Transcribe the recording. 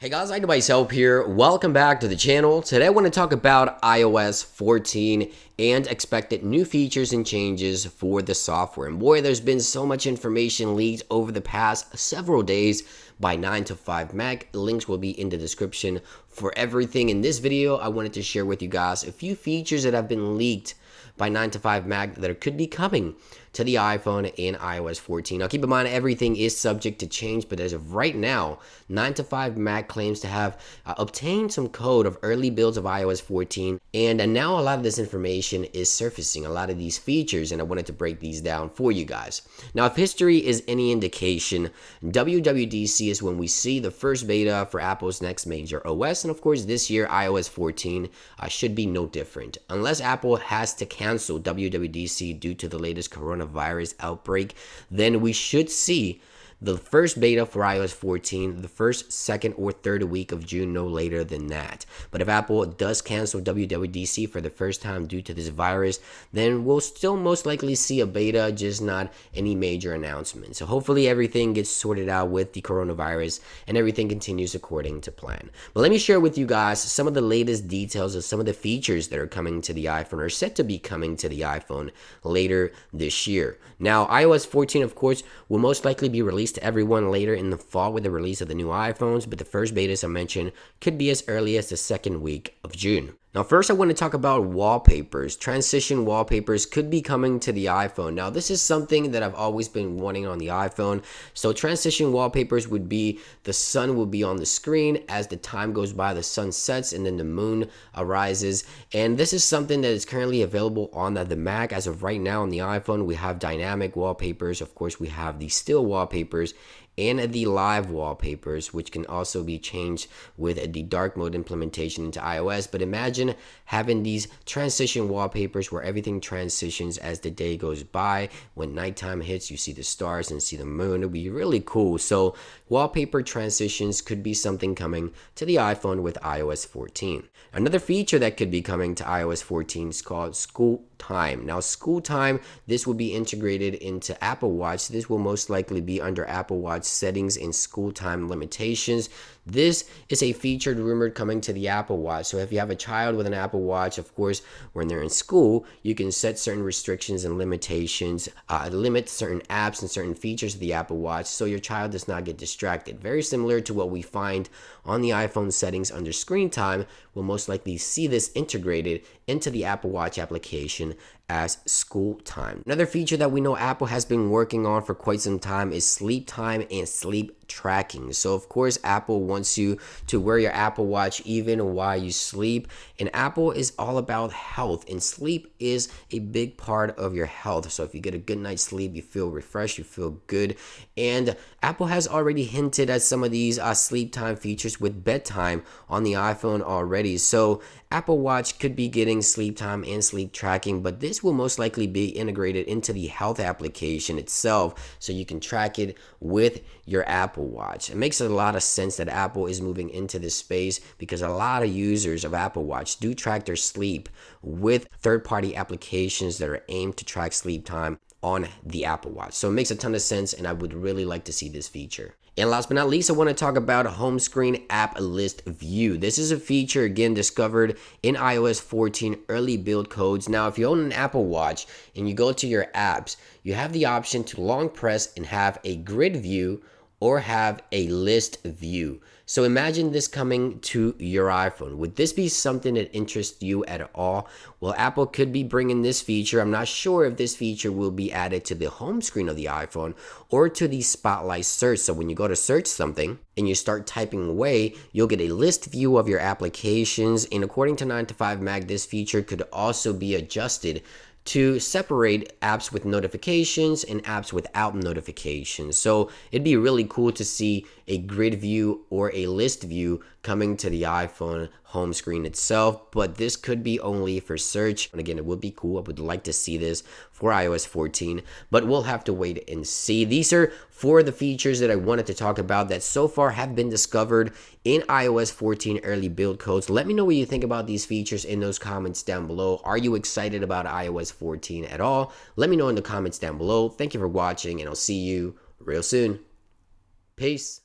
Hey guys, myself here. Welcome back to the channel. Today I want to talk about iOS 14 and expected new features and changes for the software. And boy, there's been so much information leaked over the past several days by 9to5Mac. Links will be in the description for everything. In this video, I wanted to share with you guys a few features that have been leaked by 9to5Mac that could be coming to the iPhone in iOS 14. Now keep in mind everything is subject to change, but as of right now, 9to5Mac claims to have obtained some code of early builds of iOS 14, and now a lot of this information is surfacing, a lot of these features, and I wanted to break these down for you guys. Now if history is any indication, WWDC is when we see the first beta for Apple's next major OS, and of course this year iOS 14 should be no different, unless Apple has to cancel WWDC due to the latest coronavirus outbreak. Then we should see the first beta for iOS 14 the first, second, or third week of June, no later than that. But if Apple does cancel WWDC for the first time due to this virus, then we'll still most likely see a beta, just not any major announcement. So hopefully everything gets sorted out with the coronavirus and everything continues according to plan. But let me share with you guys some of the latest details of some of the features that are coming to the iPhone or set to be coming to the iPhone later this year. Now, iOS 14, of course, will most likely be released to everyone later in the fall with the release of the new iPhones, but the first betas I mentioned could be as early as the second week of June. Now first I want to talk about wallpapers. Transition wallpapers could be coming to the iPhone. Now this is something that I've always been wanting on the iPhone. So transition wallpapers would be the sun will be on the screen as the time goes by, the sun sets and then the moon arises. And this is something that is currently available on the Mac. As of right now on the iPhone, we have dynamic wallpapers. Of course, we have the still wallpapers and the live wallpapers, which can also be changed with the dark mode implementation into iOS. But imagine having these transition wallpapers where everything transitions as the day goes by. When nighttime hits, you see the stars and see the moon. It would be really cool. So wallpaper transitions could be something coming to the iPhone with iOS 14. Another feature that could be coming to iOS 14 is called SchoolTime. Now SchoolTime, this will be integrated into Apple Watch. This will most likely be under Apple Watch settings and SchoolTime limitations. This is a feature rumored coming to the Apple Watch. So if you have a child with an Apple Watch, of course, when they're in school, you can set certain restrictions and limitations, limit certain apps and certain features of the Apple Watch so your child does not get distracted. Very similar to what we find on the iPhone settings under Screen Time. We'll most likely see this integrated into the Apple Watch application as SchoolTime. Another feature that we know Apple has been working on for quite some time is sleep time and sleep tracking. So of course Apple wants you to wear your Apple Watch even while you sleep, and Apple is all about health, and sleep is a big part of your health. So if you get a good night's sleep, you feel refreshed, you feel good, and Apple has already hinted at some of these sleep time features with bedtime on the iPhone already. So Apple Watch could be getting sleep time and sleep tracking, but this will most likely be integrated into the health application itself so you can track it with your Apple Watch. It makes a lot of sense that Apple is moving into this space because a lot of users of Apple Watch do track their sleep with third-party applications that are aimed to track sleep time on the Apple Watch. So it makes a ton of sense, and I would really like to see this feature. And last but not least, I want to talk about home screen app list view. This is a feature, again, discovered in iOS 14 early build codes. Now, if you own an Apple Watch and you go to your apps, you have the option to long press and have a grid view or have a list view. So imagine this coming to your iPhone. Would this be something that interests you at all? Well, Apple could be bringing this feature. I'm not sure if this feature will be added to the home screen of the iPhone or to the spotlight search. So when you go to search something and you start typing away, you'll get a list view of your applications. And according to 9to5Mac, this feature could also be adjusted to separate apps with notifications and apps without notifications. So it'd be really cool to see a grid view or a list view coming to the iPhone home screen itself, but this could be only for search. And again, it would be cool. I would like to see this for iOS 14, but we'll have to wait and see. These are 4 of the features that I wanted to talk about that so far have been discovered in iOS 14 early build codes. Let me know what you think about these features in those comments down below. Are you excited about iOS 14 at all? Let me know in the comments down below. Thank you for watching, and I'll see you real soon. Peace.